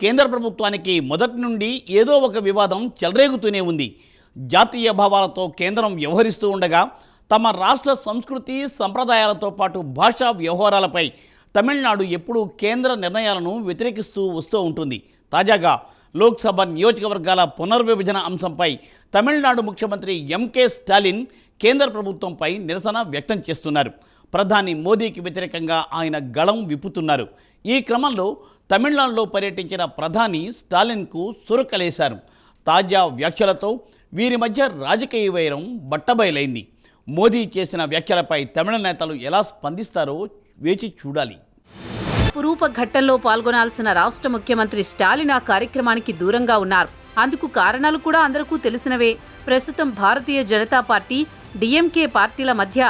కేంద్ర ప్రభుత్వానికి మొదటి నుండి ఏదో ఒక వివాదం చెలరేగుతూనే ఉంది. జాతీయ భావాలతో కేంద్రం వ్యవహరిస్తూ ఉండగా తమ రాష్ట్ర సంస్కృతి సంప్రదాయాలతో పాటు భాషా వ్యవహారాలపై తమిళనాడు ఎప్పుడూ కేంద్ర నిర్ణయాలను వ్యతిరేకిస్తూ వస్తూ ఉంటుంది. తాజాగా లోక్సభ నియోజకవర్గాల పునర్విభజన అంశంపై తమిళనాడు ముఖ్యమంత్రి ఎంకే స్టాలిన్ కేంద్ర ప్రభుత్వంపై నిరసన వ్యక్తం చేస్తున్నారు. ప్రధాని మోదీకి వ్యతిరేకంగా ఆయన గళం విప్పుతున్నారు. ఈ క్రమంలో తమిళనాడులో పర్యటించిన ప్రధాని స్టాలిన్కు చురకలేశారు. తాజా వ్యాఖ్యలతో వీరి మధ్య రాజకీయ వైరం బట్టబయలైంది. మోదీ చేసిన వ్యాఖ్యలపై తమిళ నేతలు ఎలా స్పందిస్తారో వేచి చూడాలి. రూపఘట్టంలో పాల్గొనాల్సిన రాష్ట్ర ముఖ్యమంత్రి స్టాలిన్ ఆ కార్యక్రమానికి దూరంగా ఉన్నారు. అందుకు కారణాలు కూడా అందరికీ తెలిసినవే. ప్రస్తుతం భారతీయ జనతా పార్టీ, డిఎంకే పార్టీల మధ్య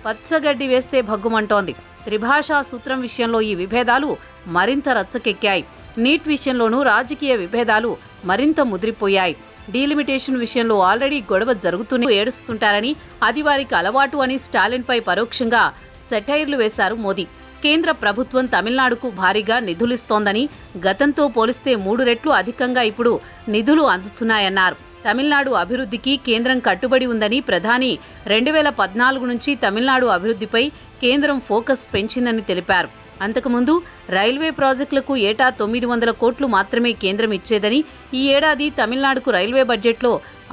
పచ్చగడ్డి వేస్తే భగ్గుమంటోంది. త్రిభాషా సూత్రం విషయంలో ఈ విభేదాలు మరింత రచ్చకెక్కాయి. నీట్ విషయంలోనూ రాజకీయ విభేదాలు మరింత ముదిరిపోయాయి. డీలిమిటేషన్ విషయంలో ఆల్రెడీ గొడవ జరుగుతూనే ఏడుస్తుంటారని, అది వారికి అలవాటు అని స్టాలిన్పై పరోక్షంగా సెటైర్లు వేశారు మోదీ. కేంద్ర ప్రభుత్వం తమిళనాడుకు భారీగా నిధులిస్తోందని, గతంతో పోలిస్తే 3 రెట్లు అధికంగా ఇప్పుడు నిధులు అందుతున్నాయన్నారు. తమిళనాడు అభివృద్ధికి కేంద్రం కట్టుబడి ఉందని, ప్రధాని 2014 నుంచి తమిళనాడు అభివృద్ధిపై కేంద్రం ఫోకస్ పెంచిందని తెలిపారు. అంతకుముందు రైల్వే ప్రాజెక్టులకు ఏటా 900 కోట్లు మాత్రమే కేంద్రం ఇచ్చేదని, ఈ ఏడాది తమిళనాడుకు రైల్వే బడ్జెట్లో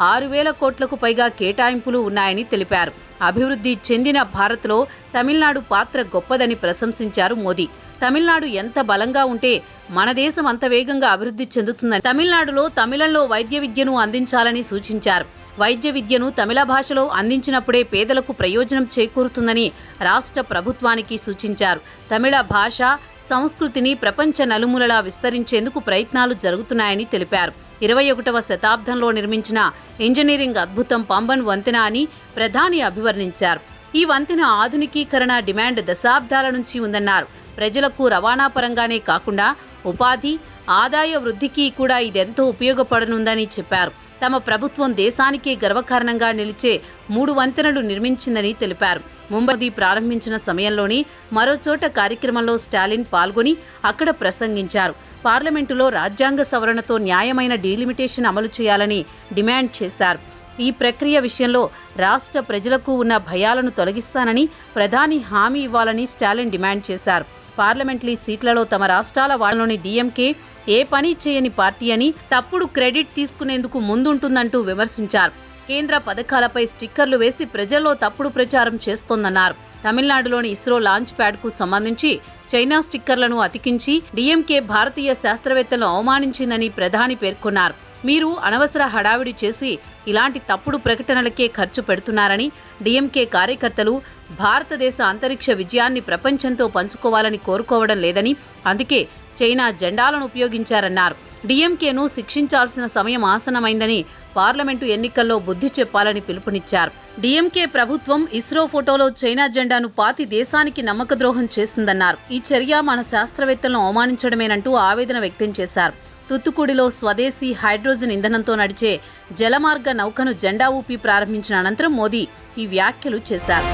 6,000 కోట్లకు పైగా కేటాయింపులు ఉన్నాయని తెలిపారు. అభివృద్ధి చెందిన భారత్లో తమిళనాడు పాత్ర గొప్పదని ప్రశంసించారు మోదీ. తమిళనాడు ఎంత బలంగా ఉంటే మన దేశం అంత వేగంగా అభివృద్ధి చెందుతుందని, తమిళనాడులో తమిళంలో వైద్య విద్యను అందించాలని సూచించారు. వైద్య విద్యను తమిళ భాషలో అందించినప్పుడే పేదలకు ప్రయోజనం చేకూరుతుందని రాష్ట్ర ప్రభుత్వానికి సూచించారు. తమిళ భాష, సంస్కృతిని ప్రపంచ నలుమూలలా విస్తరించేందుకు ప్రయత్నాలు జరుగుతున్నాయని తెలిపారు. 21వ శతాబ్దంలో నిర్మించిన ఇంజనీరింగ్ అద్భుతం పంబన్ వంతెన అని ప్రధాని అభివర్ణించారు. ఈ వంతెన ఆధునికీకరణ డిమాండ్ దశాబ్దాల నుంచి ఉందన్నారు. ప్రజలకు రవాణా పరంగానే కాకుండా ఉపాధి, ఆదాయ వృద్ధికి కూడా ఇదెంతో ఉపయోగపడనుందని చెప్పారు. తమ ప్రభుత్వం దేశానికే గర్వకారణంగా నిలిచే 3 వంతెనలు నిర్మించిందని తెలిపారు. ముంబై ప్రారంభించిన సమయంలోనే మరోచోట కార్యక్రమంలో స్టాలిన్ పాల్గొని అక్కడ ప్రసంగించారు. పార్లమెంటులో రాజ్యాంగ సవరణతో న్యాయమైన డీలిమిటేషన్ అమలు చేయాలని డిమాండ్ చేశారు. ఈ ప్రక్రియ విషయంలో రాష్ట్ర ప్రజలకు ఉన్న భయాలను తొలగిస్తానని ప్రధాని హామీ ఇవ్వాలని స్టాలిన్ డిమాండ్ చేశారు. పార్లమెంటరీ సీట్లలో తమ రాష్ట్రాల వాళ్ళలోని డిఎంకే ఏ పని చేయని పార్టీ అని, తప్పుడు క్రెడిట్ తీసుకునేందుకు ముందుంటుందంటూ విమర్శించారు. కేంద్ర పథకాలపై స్టిక్కర్లు వేసి ప్రజల్లో తప్పుడు ప్రచారం చేస్తోందన్నారు. తమిళనాడులోని ఇస్రో లాంచ్ ప్యాడ్కు సంబంధించి చైనా స్టిక్కర్లను అతికించి డిఎంకే భారతీయ శాస్త్రవేత్తలను అవమానించిందని ప్రధాని పేర్కొన్నారు. మీరు అనవసర హడావిడి చేసి ఇలాంటి తప్పుడు ప్రకటనలకే ఖర్చు పెడుతున్నారని, డిఎంకే కార్యకర్తలు భారతదేశ అంతరిక్ష విజయాన్ని ప్రపంచంతో పంచుకోవాలని కోరుకోవడం లేదని, అందుకే చైనా జెండాలను ఉపయోగించారన్నారు. డిఎంకేను శిక్షించాల్సిన సమయం ఆసన్నమైందని, పార్లమెంటు ఎన్నికల్లో బుద్ధి చెప్పాలని పిలుపునిచ్చారు. డిఎంకే ప్రభుత్వం ఇస్రో ఫోటోలో చైనా జెండాను పాతి దేశానికి నమ్మకద్రోహం చేసిందన్నారు. ఈ చర్య మన శాస్త్రవేత్తలను అవమానించడమేనంటూ ఆవేదన వ్యక్తం చేశారు. తుత్తుకుడిలో స్వదేశీ హైడ్రోజన్ ఇంధనంతో నడిచే జలమార్గ నౌకను జెండా ఊపి ప్రారంభించిన అనంతరం మోదీ ఈ వ్యాఖ్యలు చేశారు.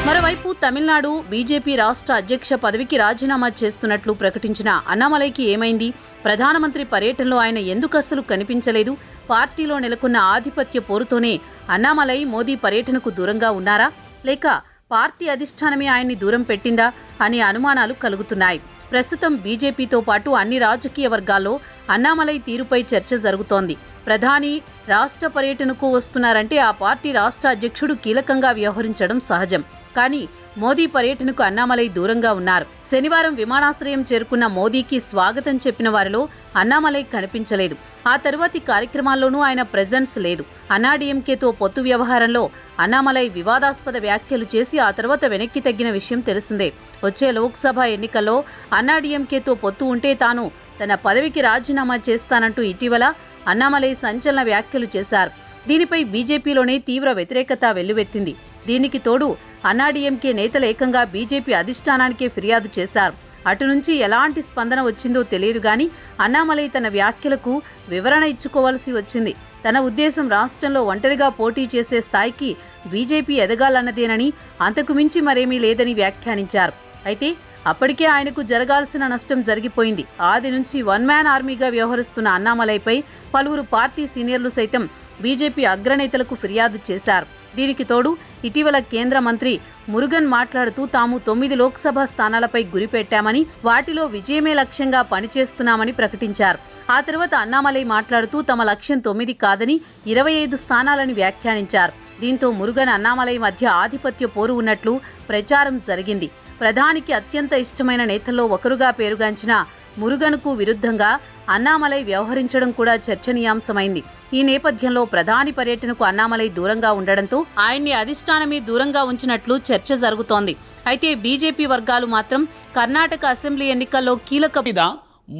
మరోవైపు తమిళనాడు బీజేపీ రాష్ట్ర అధ్యక్ష పదవికి రాజీనామా చేస్తున్నట్లు ప్రకటించిన అన్నామలైకి ఏమైంది? ప్రధానమంత్రి పర్యటనలో ఆయన ఎందుకు అస్సలు కనిపించలేదు? పార్టీలో నెలకొన్న ఆధిపత్య పోరుతోనే అన్నామలై మోదీ పర్యటనకు దూరంగా ఉన్నారా, లేక పార్టీ అధిష్టానమే ఆయన్ని దూరం పెట్టిందా అనే అనుమానాలు కలుగుతున్నాయి. ప్రస్తుతం బీజేపీతో పాటు అన్ని రాజకీయ వర్గాల్లో అన్నామలై తీరుపై చర్చ జరుగుతోంది. ప్రధాని రాష్ట్ర పర్యటనకు వస్తున్నారంటే ఆ పార్టీ రాష్ట్ర అధ్యక్షుడు కీలకంగా వ్యవహరించడం సహజం. కానీ మోదీ పర్యటనకు అన్నామలై దూరంగా ఉన్నారు. శనివారం విమానాశ్రయం చేరుకున్న మోదీకి స్వాగతం చెప్పిన వారిలో అన్నామలై కనిపించలేదు. ఆ తరువాతి కార్యక్రమాల్లోనూ ఆయన ప్రెజెన్స్ లేదు. అన్నాడీఎంకేతో పొత్తు వ్యవహారంలో అన్నామలై వివాదాస్పద వ్యాఖ్యలు చేసి ఆ తర్వాత వెనక్కి తగ్గిన విషయం తెలిసిందే. వచ్చే లోక్సభ ఎన్నికల్లో అన్నాడీఎంకేతో పొత్తు ఉంటే తాను తన పదవికి రాజీనామా చేస్తానంటూ ఇటీవల అన్నామలై సంచలన వ్యాఖ్యలు చేశారు. దీనిపై బీజేపీలోనే తీవ్ర వ్యతిరేకత వెల్లువెత్తింది. దీనికి తోడు అన్నాడీఎంకే నేతలు ఏకంగా బీజేపీ అధిష్టానానికే ఫిర్యాదు చేశారు. అటు నుంచి ఎలాంటి స్పందన వచ్చిందో తెలియదు గాని అన్నామలై తన వ్యాఖ్యలకు వివరణ ఇచ్చుకోవాల్సి వచ్చింది. తన ఉద్దేశం రాష్ట్రంలో ఒంటరిగా పోటీ చేసే స్థాయికి బీజేపీ ఎదగాలన్నదేనని, అంతకు మించి మరేమీ లేదని వ్యాఖ్యానించారు. అయితే అప్పటికే ఆయనకు జరగాల్సిన నష్టం జరిగిపోయింది. ఆది నుంచి వన్ మ్యాన్ ఆర్మీగా వ్యవహరిస్తున్న అన్నామలైపై పలువురు పార్టీ సీనియర్లు సైతం బీజేపీ అగ్రనేతలకు ఫిర్యాదు చేశారు. దీనికి తోడు ఇటీవల కేంద్ర మంత్రి మురుగన్ మాట్లాడుతూ తాము 9 లోక్సభ స్థానాలపై గురిపెట్టామని, వాటిలో విజయమే లక్ష్యంగా పనిచేస్తున్నామని ప్రకటించారు. ఆ తర్వాత అన్నామలై మాట్లాడుతూ తమ లక్ష్యం 9 కాదని 25 స్థానాలని వ్యాఖ్యానించారు. దీంతో మురుగన్ అన్నామలై మధ్య ఆధిపత్య పోరు ఉన్నట్లు ప్రచారం జరిగింది. ప్రధానికి అత్యంత ఇష్టమైన నేతల్లో ఒకరుగా పేరుగాంచిన మురుగన్కు విరుద్ధంగా అన్నామలై వ్యవహరించడం కూడా చర్చనీయాంశమైంది. ఈ నేపథ్యంలో ప్రధాని పర్యటనకు అన్నామలై దూరంగా ఉండడంతో ఆయన్ని అధిష్టానమే దూరంగా ఉంచినట్లు చర్చ జరుగుతోంది. అయితే బీజేపీ వర్గాలు మాత్రం కర్ణాటక అసెంబ్లీ ఎన్నికల్లో కీలక మీద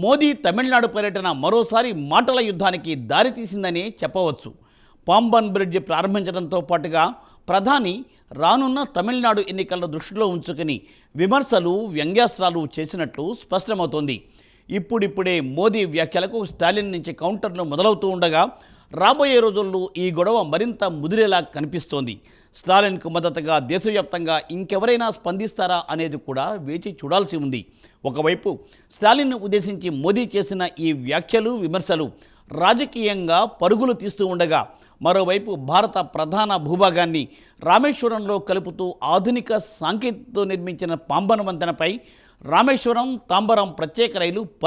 మోదీ తమిళనాడు పర్యటన మరోసారి మాటల యుద్ధానికి దారితీసిందనే చెప్పవచ్చు. పాంబన్ బ్రిడ్జ్ ప్రారంభించడంతో పాటుగా ప్రధాని రానున్న తమిళనాడు ఎన్నికలను దృష్టిలో ఉంచుకుని విమర్శలు, వ్యంగ్యాస్త్రాలు చేసినట్లు స్పష్టమవుతోంది. ఇప్పుడిప్పుడే మోదీ వ్యాఖ్యలకు స్టాలిన్ నుంచి కౌంటర్లు మొదలవుతూ ఉండగా రాబోయే రోజుల్లో ఈ గొడవ మరింత ముదిరేలా కనిపిస్తోంది. స్టాలిన్కు మద్దతుగా దేశవ్యాప్తంగా ఇంకెవరైనా స్పందిస్తారా అనేది కూడా వేచి చూడాల్సి ఉంది. ఒకవైపు స్టాలిన్ను ఉద్దేశించి మోదీ చేసిన ఈ వ్యాఖ్యలు, విమర్శలు రాజకీయంగా పరుగులు తీస్తూ ఉండగా, మరోవైపు భారత ప్రధాన భూభాగాన్ని రామేశ్వరంలో కలుపుతూ ఆధునిక సాంకేతికతో నిర్మించిన పాంబన్ వంతెనపై రామేశ్వరం తాంబరం ప్రత్యేక రైలు